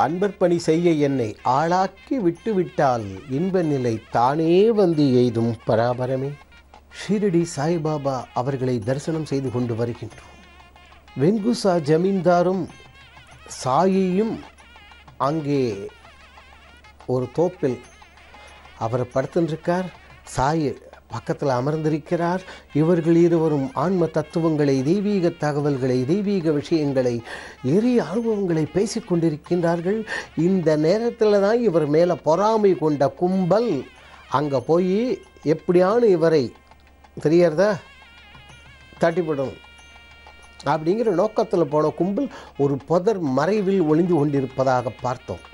அன்பர் பணி செய்ய என்னை ஆளாக்கி விட்டுவிட்டால் இன்ப நிலை தானே வந்து எய்தும் பராபரமே. ஷீரடி சாய்பாபா அவர்களை தரிசனம் செய்து கொண்டு வருகின்றோம். வெங்குசா ஜமீன்தாரும் சாயியும் அங்கே ஒரு தோப்பில் அவர் படுத்துருக்கார். சாய் பக்கத்தில் அமர்ந்திருக்கிறார். இவர்கள் இருவரும் ஆன்ம தத்துவங்களை, தெய்வீக தகவல்களை, தெய்வீக விஷயங்களை, எரிய அனுபவங்களை பேசிக்கொண்டிருக்கின்றார்கள். இந்த நேரத்தில் தான் இவர் மேலே பொறாமை கொண்ட கும்பல் அங்கே போய் எப்படியானு இவரை தெரியறதா தட்டிப்படும் அப்படிங்கிற நோக்கத்தில் போன கும்பல் ஒரு புதர் மறைவில் ஒளிந்து கொண்டிருப்பதாக பார்த்தோம்.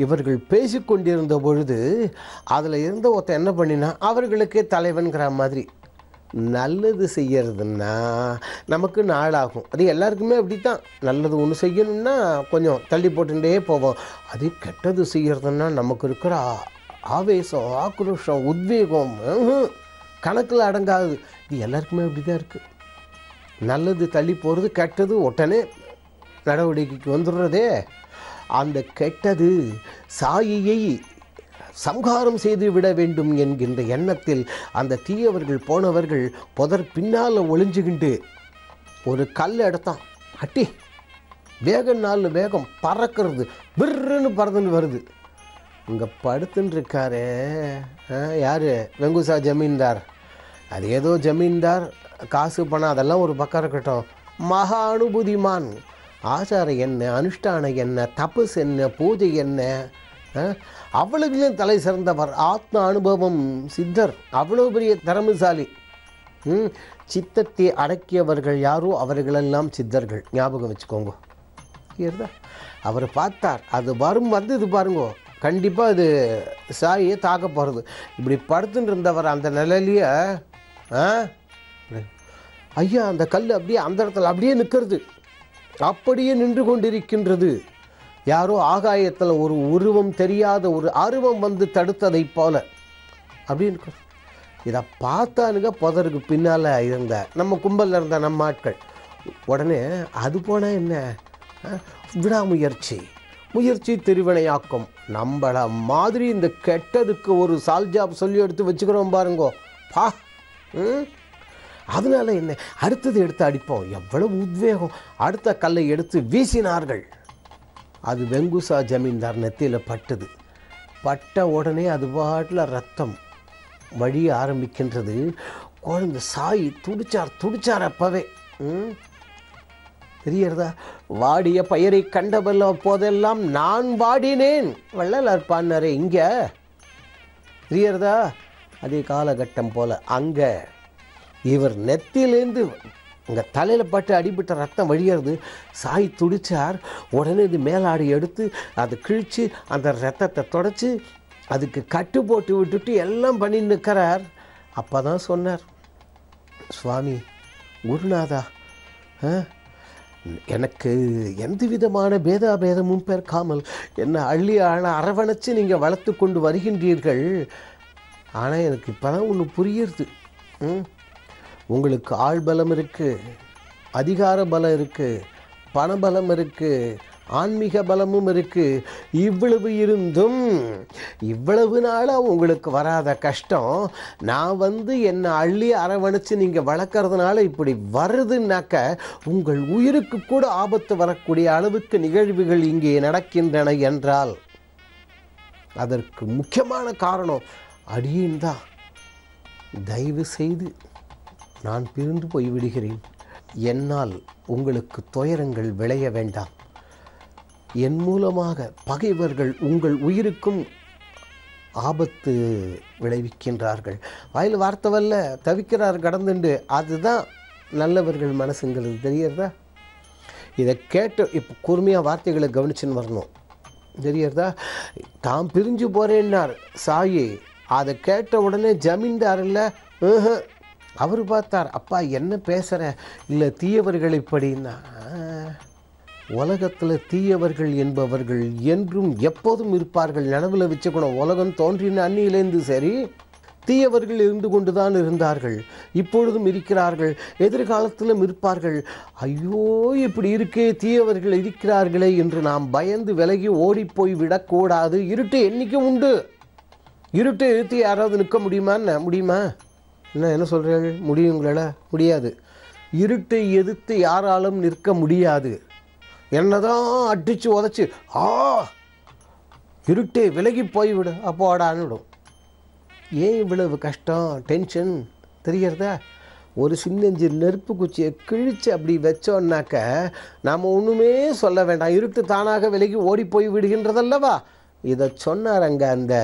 இவர்கள் பேசிக்கொண்டிருந்த பொழுது அதில் இருந்த ஒருத்தன் என்ன பண்ணினா அவர்களுக்கே தலைவன்கிற மாதிரி நல்லது செய்யறதுன்னா நமக்கு நாளாகும். அது எல்லாருக்குமே அப்படி தான். நல்லது ஒன்று செய்யணும்னா கொஞ்சம் தள்ளி போட்டுட்டே போவோம். அது கெட்டது செய்யறதுன்னா நமக்கு இருக்கிற ஆவேசம், ஆக்ரோஷம், உத்வேகம் கணக்கில் அடங்காது. இது எல்லாருக்குமே அப்படி தான் இருக்குது. நல்லது தள்ளி போகிறது, கெட்டது உடனே நடவடிக்கைக்கு வந்துடுறதே. அந்த கெட்டது சாயியை சம்ஹாரம் செய்து விட வேண்டும் என்கின்ற எண்ணத்தில் அந்த தீயவர்கள் போனவர்கள் புதர் பின்னால் ஒளிஞ்சுக்கிண்டு ஒரு கல் எடுத்தான். அட்டி வேகம் 4 வேகம் பறக்கிறது, விருன்னு பறந்துன்னு வருது. இங்கே படுத்துன்னு இருக்காரு யார்? வெங்குசா ஜமீன்தார். அது ஏதோ ஜமீன்தார், காசு பணம் அதெல்லாம் ஒரு பக்கம் இருக்கட்டும். மகா அனுபூதிமான். ஆச்சாரம் என்ன, அனுஷ்டானம் என்ன, தபஸ் என்ன, பூஜை என்ன, அவ்வளவுலையும் தலை சிறந்தவர். ஆத்ம அனுபவம் சித்தர், அவ்வளோ பெரிய திறமைசாலி. சித்தத்தை அடக்கியவர்கள் யாரோ அவர்களெல்லாம் சித்தர்கள். ஞாபகம் வச்சுக்கோங்க. அவர் பார்த்தார். அது வந்தது பாருங்கோ. கண்டிப்பாக அது சாயை தாக்க போகிறது. இப்படி படுத்துட்டு இருந்தவர் அந்த நிலையிலேயே ஐயா அந்த கல் அப்படியே அந்த இடத்துல அப்படியே நிற்கிறது, அப்படியே நின்று கொண்டிருக்கின்றது. யாரோ ஆகாயத்தில் ஒரு உருவம் தெரியாத ஒரு அருவம் வந்து தடுத்ததை போல அப்படின்னு. இதை பார்த்தானுங்க புதருக்கு பின்னால் இருந்த நம்ம கும்பலில் இருந்த நம்ம ஆட்கள். உடனே அது போனால் என்ன, விடாமுயற்சி, முயற்சி திருவினையாக்கும். நம்மள மாதிரி இந்த கெட்டதுக்கு ஒரு சால்ஜாப் சொல்லி எடுத்து வச்சுக்கிறோம் பாருங்கோ பா. அதனால என்ன, அடுத்தது எடுத்து அடிப்போம். எவ்வளவு உத்வேகம். அடுத்த கல்லை எடுத்து வீசினார்கள். அது வெங்குசா ஜமீன்தார் நெத்தியில் பட்டது. பட்ட உடனே அது பாட்டில் ரத்தம் வழிய ஆரம்பிக்கின்றது. குழந்தை சாய் துடிச்சார் அப்பவே. தெரியறதா? வாடிய பயிரை கண்டபல்ல போதெல்லாம் நான் வாடினேன் வள்ளலார் பாடினாரே இங்கே. தெரியறதா? அதே காலகட்டம் போல அங்கே இவர் நெத்தியிலேருந்து இங்கே தலையில் பட்டு அடிபட்ட ரத்தம் வழியிறது. சாய் துடிச்சார். உடனே இது மேலாடி எடுத்து அதை கிழித்து அந்த ரத்தத்தை தொடச்சி அதுக்கு கட்டு போட்டு விட்டுட்டு எல்லாம் பண்ணி நிற்கிறார். அப்போ தான் சொன்னார், சுவாமி குருநாதா, எனக்கு எந்த விதமான பேதாபேதமும் பேர்க்காமல் என்னை அள்ளி அரவணைச்சு நீங்கள் வளர்த்து கொண்டு வருகின்றீர்கள். ஆனால் எனக்கு இப்போ தான் ஒன்று புரியுறது. உங்களுக்கு ஆள் பலம் இருக்குது, அதிகார பலம் இருக்குது, பணபலம் இருக்குது, ஆன்மீக பலமும் இருக்குது. இவ்வளவு இருந்தும் இவ்வளவு நாளாக உங்களுக்கு வராத கஷ்டம் நான் என்னை அள்ளி அரவணைச்சு நீங்கள் வளர்க்குறதுனால இப்படி வருதுன்னாக்க உங்கள் உயிருக்கு கூட ஆபத்து வரக்கூடிய அளவுக்கு நிகழ்வுகள் இங்கே நடக்கின்றன என்றால் அதற்கு முக்கியமான காரணம் அடியேன் தான். தயவு செய்து நான் பிரிந்து போய்விடுகிறேன். என்னால் உங்களுக்கு துயரங்கள் விளைய வேண்டாம். என் மூலமாக பகைவர்கள் உங்கள் உயிருக்கும் ஆபத்து விளைவிக்கின்றார்கள். வாயில் வார்த்தை வரல தவிக்கிறார் கடந்துண்டு. அதுதான் நல்லவர்கள் மனசுங்கிறது. தெரியறதா? இதை கேட்டு இப்போ கூர்மையாக வார்த்தைகளை கவனிச்சுன்னு வரணும். தெரியறதா? தாம் பிரிஞ்சு போகிறேன்னார் சாயி. அதை கேட்ட உடனே ஜமீன்தார் இல்லை, அவர் பார்த்தார். அப்பா என்ன பேசுகிற? இல்லை தீயவர்கள் இப்படின்னா. உலகத்தில் தீயவர்கள் என்பவர்கள் என்றும் எப்போதும் இருப்பார்கள். நனவில் வச்சுக்கணும். உலகம் தோன்றின அன்னியிலேருந்து சரி தீயவர்கள் இருந்து கொண்டுதான் இருந்தார்கள், இப்பொழுதும் இருக்கிறார்கள், எதிர்காலத்திலும் இருப்பார்கள். ஐயோ, இப்படி இருக்கே, தீயவர்கள் இருக்கிறார்களே என்று நாம் பயந்து விலகி ஓடிப்போய் விடக்கூடாது. இருட்டு என்றைக்கும் உண்டு. இருட்டு எதிர்த்து யாராவது நிற்க முடியுமா? என்ன சொல்கிறீர்கள்? முடியுங்களா? முடியாது. இருட்டை எதிர்த்து யாராலும் நிற்க முடியாது. என்னதான் அடித்து உதச்சி இருட்டே விலகி போய்விடு, அப்போ ஆடான்னுடும். ஏன் இவ்வளவு கஷ்டம், டென்ஷன் தெரிகிறதா? ஒரு சின்னஞ்சி நெருப்பு குச்சியை கிழித்து அப்படி வச்சோன்னாக்க நாம் ஒன்றுமே சொல்ல வேண்டாம், இருட்டு தானாக விலகி ஓடி போய் விடுகின்றதல்லவா? இதை சொன்னார் அங்கே அந்த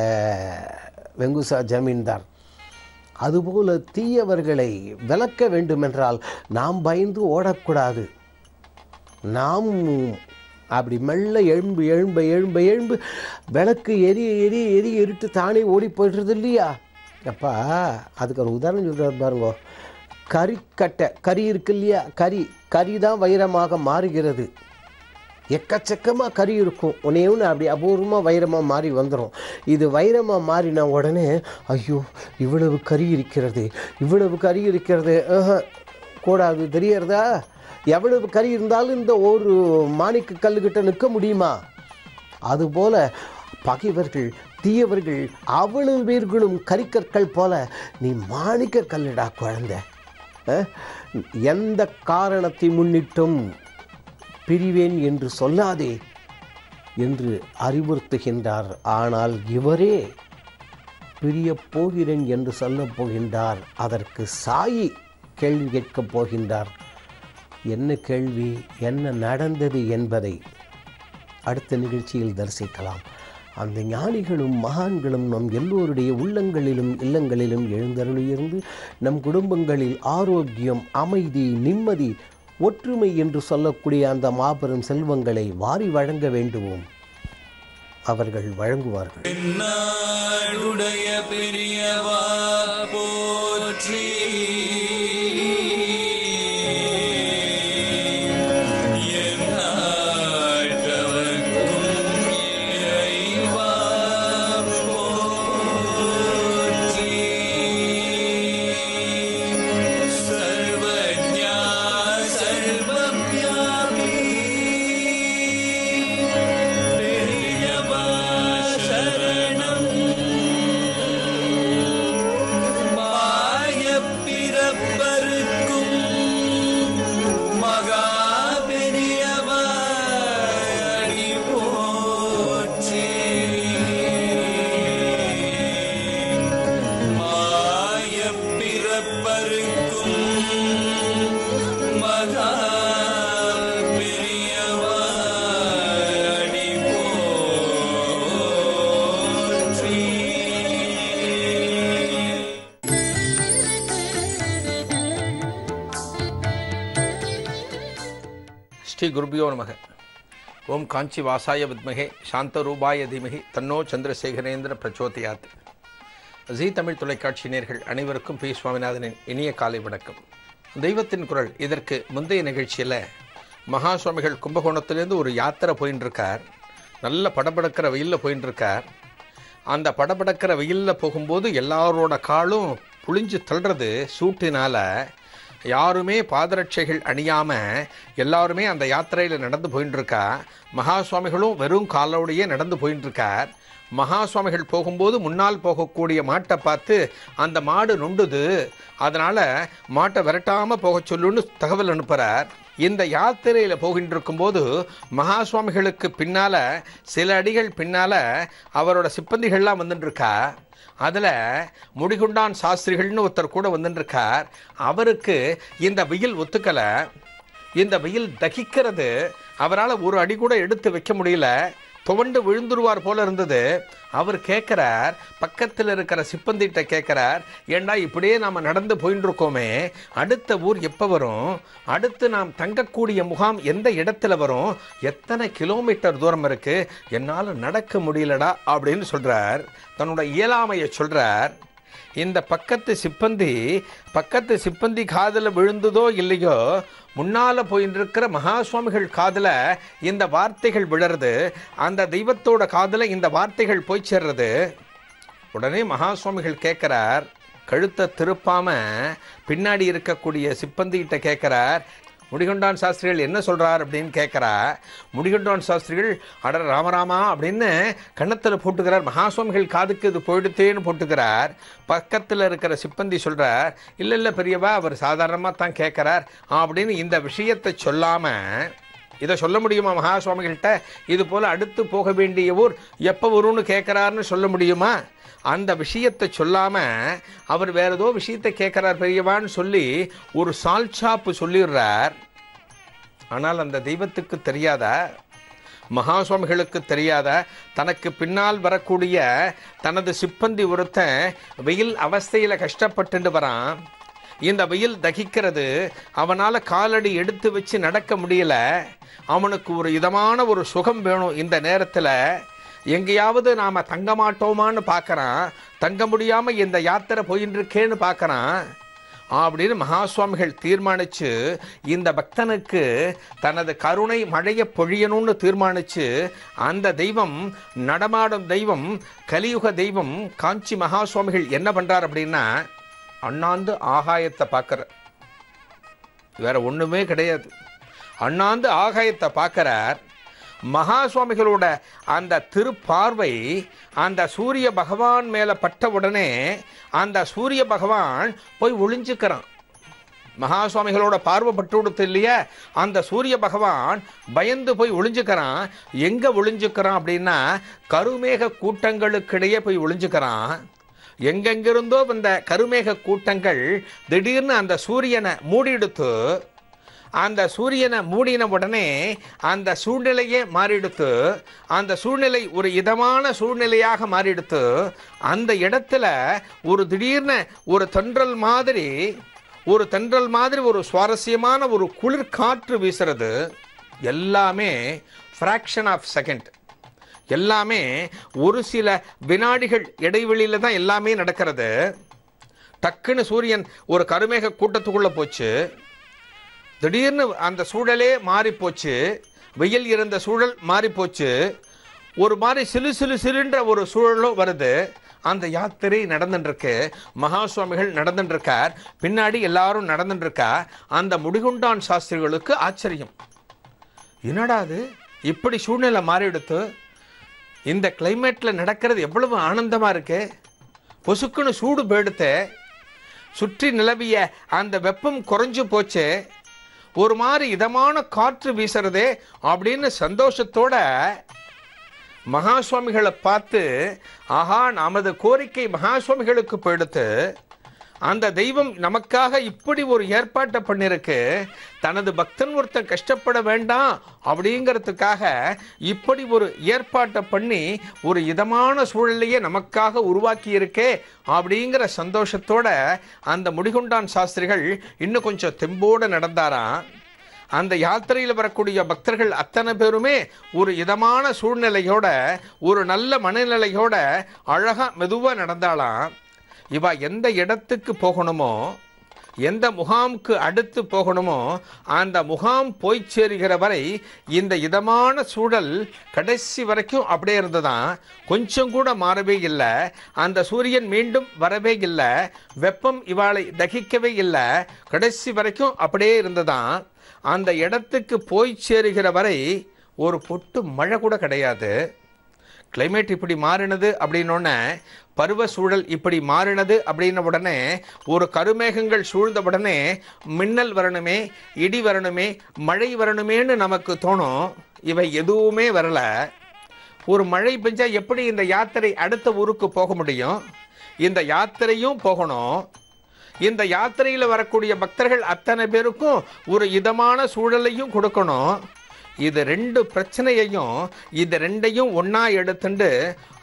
வெங்குசா ஜமீன்தார். அதுபோல் தீயவர்களை விலக்க வேண்டுமென்றால் நாம் பயந்து ஓடக்கூடாது. நாம் அப்படி மெல்ல எழும்பு விளக்கு எரி இருட்டு தானே ஓடி போய்டுறது இல்லையா? அப்பா, அதுக்கு ஒரு உதாரணம் சொல்கிறார் பாருங்க. கறி இருக்கு இல்லையா? கறி தான் வைரமாக மாறுகிறது. எக்கச்சக்கமாக கறி இருக்கும், ஒன்று அப்படி அபூர்வமாக வைரமாக மாறி வந்துடும். இது வைரமாக மாறின உடனே ஐயோ இவ்வளவு கறி இருக்கிறது கூடாது, தெரியறதா? எவ்வளவு கறி இருந்தாலும் இந்த ஒரு மாணிக்க கல்லுக்கிட்ட நிற்க முடியுமா? அதுபோல பகைவர்கள், தீயவர்கள் அவ்வளவு பேர்களும் கரிக்கற்கள் போல நீ மாணிக்க கல்லுடா குழந்தை. எந்த காரணத்தை முன்னிட்டும் பிரிவேன் என்று சொல்லாதே என்று அறிவுறுத்துகின்றார். ஆனால் இவரே பிரியப் போகிறேன் என்று சொல்லப் போகின்றார். அதற்கு சாயி கேள்வி கேட்கப் போகின்றார். என்ன கேள்வி, என்ன நடந்தது என்பதை அடுத்த நிகழ்ச்சியில் தரிசிக்கலாம். அந்த ஞானிகளும் மகான்களும் நம் எல்லோருடைய உள்ளங்களிலும் இல்லங்களிலும் எழுந்தருளியிருந்து நம் குடும்பங்களில் ஆரோக்கியம், அமைதி, நிம்மதி, ஒற்றுமை என்று சொல்லக்கூடிய அந்த மாபெரும் செல்வங்களை வாரி வழங்க வேண்டுவோம். அவர்கள் வழங்குவார்கள். பெரியவா போற்றி. ஸ்ரீ குருபியோ நமக. ஓம் காஞ்சி வாசாய வித்மகே சாந்தரூபாய தீமகி தன்னோ சந்திரசேகரேந்திர பிரச்சோதயாத். ஜீ தமிழ் தொலைக்காட்சி நேயர்கள் அனைவருக்கும் பி சுவாமிநாதனின் இனிய காலை வணக்கம். தெய்வத்தின் குரல் இதற்கு முந்தைய நிகழ்ச்சியில் மகா சுவாமிகள் கும்பகோணத்திலேருந்து ஒரு யாத்திரை போயின்னு இருக்கார். நல்ல படபடக்கிற வெயிலில் போயின்னு இருக்கார். அந்த படபடக்கிற வெயிலில் போகும்போது எல்லாரோட காலும் புளிஞ்சு தள்ளுறது சூட்டினால் யாருமே பாதரட்சைகள் அணியாமல் எல்லாருமே அந்த யாத்திரையில் நடந்து போயின்னு இருக்கா. மகா சுவாமிகளும் வெறும் காலோடையே நடந்து போயின்னு இருக்கார். மகா சுவாமிகள் போகும்போது முன்னால் போகக்கூடிய மாட்டை பார்த்து அந்த மாடு நொண்டுது, அதனால் மாட்டை விரட்டாமல் போக சொல்லுன்னு தகவல் அனுப்புகிறார். இந்த யாத்திரையில் போகின்ற இருக்கும்போது மகா சுவாமிகளுக்கு பின்னால் சில அடிகள் பின்னால் அவரோட சிப்பந்திகள்லாம் வந்துட்டுருக்கா. அதில் முடிகுண்டான் சாஸ்திரிகள்னு ஒருத்தர் கூட வந்துட்டுருக்கார். அவருக்கு இந்த வெயில் ஒத்துக்கலை. இந்த வெயில் தகிக்கிறது, அவரால் ஒரு அடி கூட எடுத்து வைக்க முடியல, துவண்டு விழுந்துருவார் போல இருந்தது. அவர் கேட்குறார், பக்கத்தில் இருக்கிற சிப்பந்திட்ட கேட்குறார், ஏண்டா இப்படியே நாம் நடந்து போயின்னு இருக்கோமே, அடுத்த ஊர் எப்போ வரும், அடுத்து நாம் தங்கக்கூடிய முகாம் எந்த இடத்துல வரும், எத்தனை கிலோமீட்டர் தூரம் இருக்குது, என்னால் நடக்க முடியலடா அப்படின்னு சொல்கிறார். தன்னோட இயலாமையை சொல்கிறார். இந்த பக்கத்து சிப்பந்தி காதில் விழுந்ததோ இல்லையோ, முன்னால் போயின்னு இருக்கிற மகா சுவாமிகள் காதில் இந்த வார்த்தைகள் விழறது, அந்த தெய்வத்தோட காதில் இந்த வார்த்தைகள் போய் சேர்றது. உடனே மகா சுவாமிகள் கேட்குறார், கழுத்தை திருப்பாம பின்னாடி இருக்கக்கூடிய சிப்பந்திகிட்ட கேட்குறார், முடிகொண்டான் சாஸ்திரிகள் என்ன சொல்கிறார் அப்படின்னு கேட்குறா. முடிகொண்டான் சாஸ்திரிகள் அடர் ராமராமா அப்படின்னு கன்னத்தில் போட்டுக்கிறார். மகாசுவாமிகள் காதுக்கு இது போயிடுத்தேன்னு போட்டுக்கிறார். பக்கத்தில் இருக்கிற சிப்பந்தி சொல்கிறார், இல்லை பெரியவா, அவர் சாதாரணமாக தான் கேட்குறார் அப்படின்னு இந்த விஷயத்தை சொல்லாமல், இதை சொல்ல முடியுமா மகாசுவாமிகள்கிட்ட? இது போல் அடுத்து போக வேண்டிய ஊர் எப்போ வரும்னு கேட்குறாருன்னு சொல்ல முடியுமா? அந்த விஷயத்தை சொல்லாமல் அவர் வேறு ஏதோ விஷயத்தை கேட்குறார் பெரியவான்னு சொல்லி ஒரு சால்சாப்பு சொல்லிடுறார். ஆனால் அந்த தெய்வத்துக்கு தெரியாதா, மகாசுவாமிகளுக்கு தெரியாத, தனக்கு பின்னால் வரக்கூடிய தனது சிப்பந்தி ஒருத்தன் வெயில் அவஸ்தையில் கஷ்டப்பட்டு வரான். இந்த வெயில் தகிக்கிறது, அவனால் காலடி எடுத்து வச்சு நடக்க முடியல. அவனுக்கு ஒரு இதமான ஒரு சுகம் வேணும். இந்த நேரத்தில் எங்கேயாவது நாம் தங்க மாட்டோமான்னு பார்க்குறான். தங்க முடியாமல் இந்த யாத்திரை போயின்னு இருக்கேன்னு பார்க்குறான். அப்படின்னு மகாசுவாமிகள் தீர்மானித்து இந்த பக்தனுக்கு தனது கருணை மழையை பொழியணும்னு தீர்மானித்து அந்த தெய்வம், நடமாடும் தெய்வம், கலியுக தெய்வம் காஞ்சி மகாசுவாமிகள் என்ன பண்ணுறார் அப்படின்னா, அண்ணாந்து ஆகாயத்தை பார்க்குற, வேற ஒன்றுமே கிடையாது. அண்ணாந்து ஆகாயத்தை பார்க்குறார். மகாசுவாமிகளோட அந்த திருப்பார்வை அந்த சூரிய பகவான் மேலே பட்ட உடனே அந்த சூரிய பகவான் போய் ஒளிஞ்சுக்கிறான். மகாசுவாமிகளோட பார்வை பட்டு கொடுத்து இல்லையா, அந்த சூரிய பகவான் பயந்து போய் ஒளிஞ்சுக்கிறான். எங்கே ஒளிஞ்சுக்கிறான் அப்படின்னா, கருமேக கூட்டங்களுக்கிடையே போய் ஒளிஞ்சுக்கிறான். எங்கெங்கிருந்தோ வந்த கருமேக கூட்டங்கள் திடீர்னு அந்த சூரியனை மூடிடுத்து. அந்த சூரியனை மூடின உடனே அந்த சூழ்நிலையே மாறிடுத்து. அந்த சூழ்நிலை ஒரு இதமான சூழ்நிலையாக மாறிடுத்து. அந்த இடத்துல ஒரு திடீர்னு ஒரு தென்றல் மாதிரி ஒரு சுவாரஸ்யமான ஒரு குளிர் காற்று வீசுறது. எல்லாமே ஃப்ராக்ஷன் ஆஃப் செகண்ட், எல்லாமே ஒரு சில வினாடிகள் இடைவெளியில் தான் எல்லாமே நடக்கிறது. டக்குன்னு சூரியன் ஒரு கருமேக கூட்டத்துக்குள்ளே போச்சு. திடீர்னு அந்த சூழலே மாறிப்போச்சு. வெயில் இருந்த சூழல் மாறிப்போச்சு. ஒரு மாதிரி சிலுன்ற ஒரு சூழலும் வருது. அந்த யாத்திரை நடந்துட்டுருக்கு. மகாசுவாமிகள் நடந்துட்டுருக்கார், பின்னாடி எல்லாரும் நடந்துட்டுருக்கா. அந்த முடிகொண்டான் சாஸ்திரிகளுக்கு ஆச்சரியம், என்னடா அது இப்படி சூழ்நிலை மாறிடுத்து, இந்த கிளைமேட்டில் நடக்கிறது எவ்வளவு ஆனந்தமாக இருக்கு, பொசுக்குன்னு சூடு போயிடுத்து, சுற்றி நிலவிய அந்த வெப்பம் குறைஞ்சு போச்சு, ஒரு மாதிரி இதமான காற்று வீசுறதே அப்படின்னு சந்தோஷத்தோட மகாசுவாமிகளை பார்த்து, ஆஹா, நமது கோரிக்கை மகாசுவாமிகளுக்கு போயிடுத்து, அந்த தெய்வம் நமக்காக இப்படி ஒரு ஏற்பாட்டை பண்ணிருக்கு, தனது பக்தன் ஒருத்தன் கஷ்டப்பட வேண்டாம் அப்படிங்கிறதுக்காக இப்படி ஒரு ஏற்பாட்டை பண்ணி ஒரு இதமான சூழலையே நமக்காக உருவாக்கி இருக்கே அப்படிங்கிற சந்தோஷத்தோட அந்த முடிகொண்டான் சாஸ்திரிகள் இன்னும் கொஞ்சம் தெம்போடு நடந்தாராம். அந்த யாத்திரையில் வரக்கூடிய பக்தர்கள் அத்தனை பேருமே ஒரு இதமான சூழ்நிலையோட, ஒரு நல்ல மனநிலையோட அழகாக மெதுவாக நடந்தாலாம். இவா எந்த இடத்துக்கு போகணுமோ, எந்த முகாமுக்கு அடுத்து போகணுமோ அந்த முகாம் போய் சேருகிற வரை இந்த இதமான சூழல் கடைசி வரைக்கும் அப்படியே இருந்ததான். கொஞ்சம் கூட மாறவே இல்லை. அந்த சூரியன் மீண்டும் வரவே இல்லை. வெப்பம் இவாளை தகிக்கவே இல்லை. கடைசி வரைக்கும் அப்படியே இருந்ததான். அந்த இடத்துக்கு போய் சேருகிற வரை ஒரு பொட்டு மழை கூட கிடையாது. கிளைமேட் இப்படி மாறினது அப்படின்னோடனே, பருவ சூழல் இப்படி மாறினது அப்படின்ன உடனே, ஒரு கருமேகங்கள் சூழ்ந்த உடனே மின்னல் வரணுமே, இடி வரணுமே, மழை வரணுமேன்னு நமக்கு தோணும். இவை எதுவுமே வரல. ஒரு மழை பெஞ்சா எப்படி இந்த யாத்திரை அடுத்த ஊருக்கு போக முடியும்? இந்த யாத்திரையும் போகணும். இந்த யாத்திரையில் வரக்கூடிய பக்தர்கள் அத்தனை பேருக்கும் ஒரு இதமான சூழலையும் கொடுக்கணும். இது ரெண்டு பிரச்சனையையும், இது ரெண்டையும் ஒன்றா எடுத்துட்டு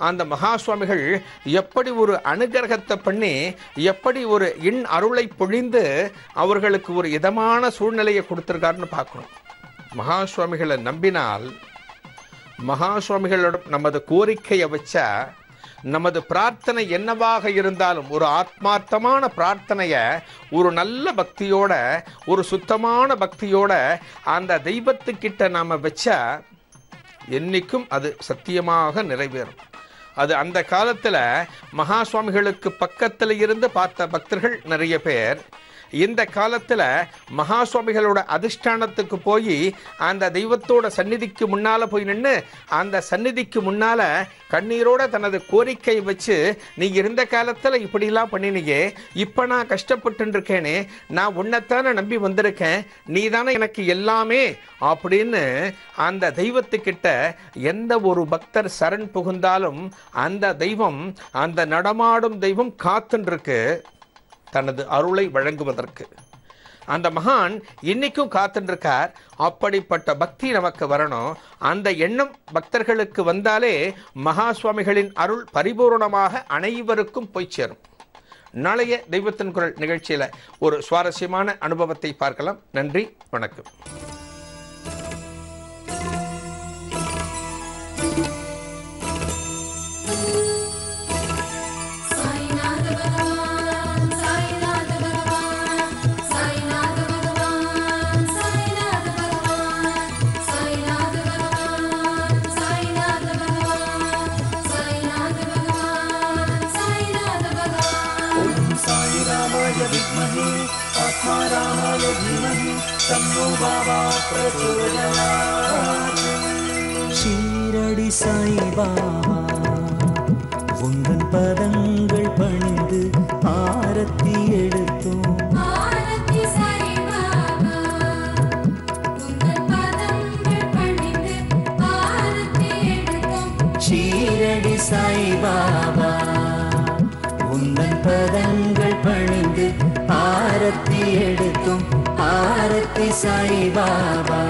அந்த மகாசுவாமிகள் எப்படி ஒரு அனுகிரகத்தை பண்ணி, எப்படி ஒரு அருளை பொழிந்து அவர்களுக்கு ஒரு இதமான சூழ்நிலையை கொடுத்துருக்காருன்னு பார்க்கணும். மகாசுவாமிகளை நம்பினால், மகாசுவாமிகளோட நமது கோரிக்கையை வச்சா, நமது பிரார்த்தனை என்னவாக இருந்தாலும் ஒரு ஆத்மார்த்தமான பிரார்த்தனையை ஒரு நல்ல பக்தியோட, ஒரு சுத்தமான பக்தியோட அந்த தெய்வத்துக்கிட்ட நாம் வச்சா என்னைக்கும் அது சத்தியமாக நிறைவேறும். அது அந்த காலத்தில் மகா சுவாமிகளுக்கு பக்கத்தில் இருந்து பார்த்த பக்தர்கள் நிறைய பேர். இந்த காலத்தில் மகா சுவாமிகளோட அதிஷ்டானத்துக்கு போய் அந்த தெய்வத்தோட சந்நிதிக்கு முன்னால் போய் நின்று அந்த சந்நிதிக்கு முன்னால் கண்ணீரோட தனது கோரிக்கை வச்சு, நீ இருந்த காலத்தில் இப்படிலாம் பண்ணினீங்க, இப்போ நான் கஷ்டப்பட்டு இருக்கேனே, நான் உன்னைத்தானே நம்பி வந்திருக்கேன், நீ தானே எனக்கு எல்லாமே அப்படின்னு அந்த தெய்வத்துக்கிட்ட எந்த ஒரு பக்தர் சரண் புகுந்தாலும் அந்த தெய்வம், அந்த நடமாடும் தெய்வம் காத்துருக்கு தனது அருளை வழங்குவதற்கு. அந்த மகான் இன்னைக்கும் காத்துருக்கார். அப்படிப்பட்ட பக்தி நமக்கு வரணும். அந்த எண்ணம் பக்தர்களுக்கு வந்தாலே மகா சுவாமிகளின் அருள் பரிபூர்ணமாக அனைவருக்கும் போய் சேரும். நாளைய தெய்வத்தின் குரல் நிகழ்ச்சியில் ஒரு சுவாரஸ்யமான அனுபவத்தை பார்க்கலாம். நன்றி, வணக்கம். विद्महे आत्मारामाय धीमहि तन्नो बाबा प्रचोदयात्. ஷீரடி சாய்பாபா உந்தன் பதங்கள் பணிந்து ஆரத்தி எடுத்தோம். ஆரத்தி சாய்பாபா உந்தன் பதங்கள் பணிந்து ஆரத்தி எடுத்தோம். ஷீரடி சாய்பாபா உந்தன் பதங்கள் பணிந்து ஆரத்தி எடுத்தோம். ஆரத்தி சாய்பாபா.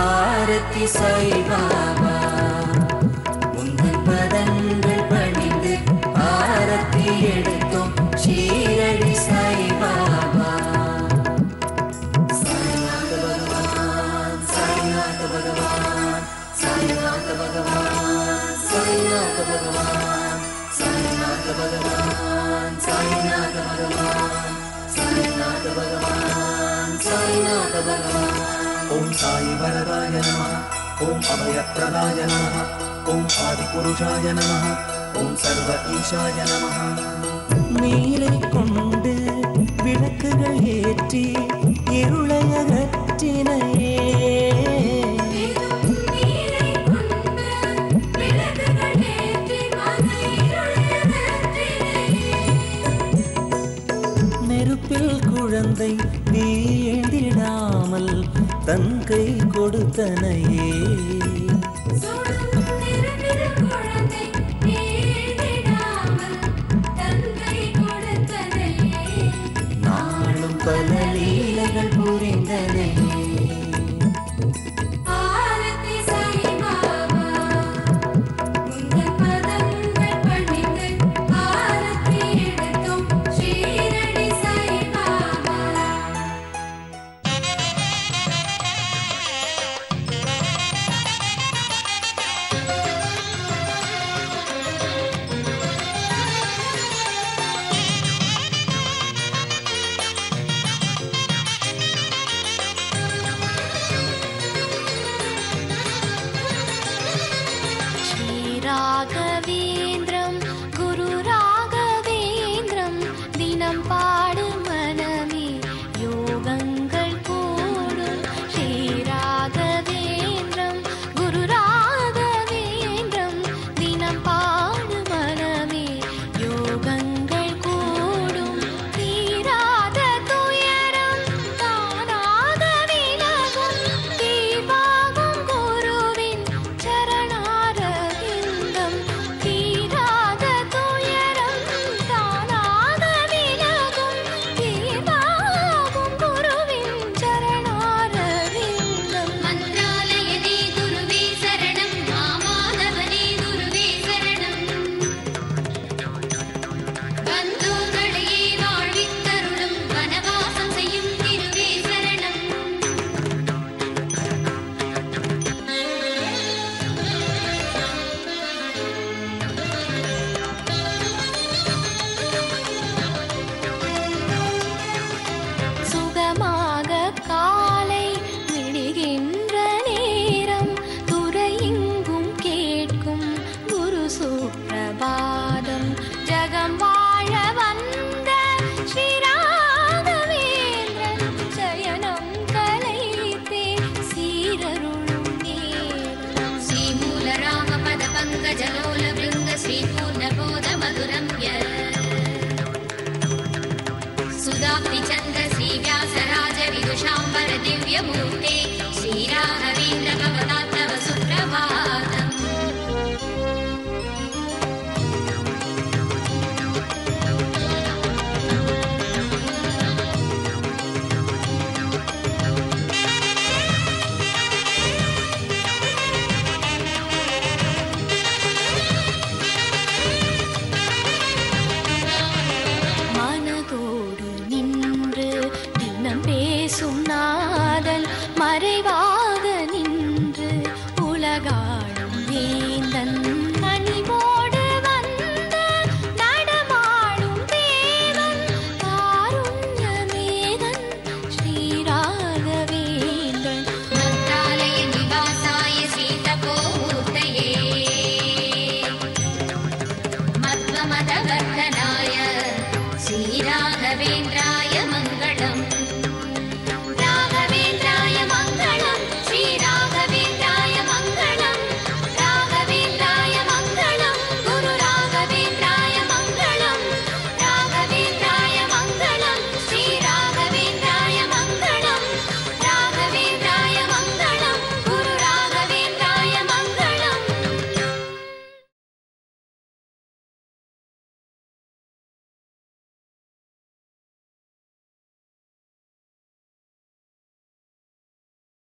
ஆரத்தி சாய்பாபா உந்தன் பதங்கள் பணிந்து ஆரத்தி எடுத்தோம். ஷீரடி சாய்பாபா. சாய்நாத பகவான், சாய்நாத பகவான், சாய்நாத பகவான், சாய்நாத பகவான், சாய்நாத பகவான், சாய்நாத பகவான், சாய்நாத பகவான், சாய்நாத பகவான். ஓம் சாய் வரதாய நமः. ஓம் அபயப்பிரதாய நமः. ஓம் ஆதிபுருஷாய நமः. ஓம் சர்வ ஈசாய நமः. நீரை கொண்டு விளக்குகள் ஏற்றி இருளை அகற்றினையே. நெருப்பில் குழந்தை வீழ்ந்திடாமல் தன் கை கொடுத்தனையே. நாளும் பல லீலைகள் புரிந்தனையே. ராகவேந்திரம் குரு ராகவேந்திரம் தினம் பாடு மனமே யோகங்கள் கூடும். ஸ்ரீ ராகவேந்திரம் குரு ராகவேந்திரம் தினம் பாடு மனமே யோகங்கள் கூடும். தீராத துயரம் தானாக விலகும். தீபாகும் குருவின் சரணார தீராத जलोल भृङ्ग श्रीपुर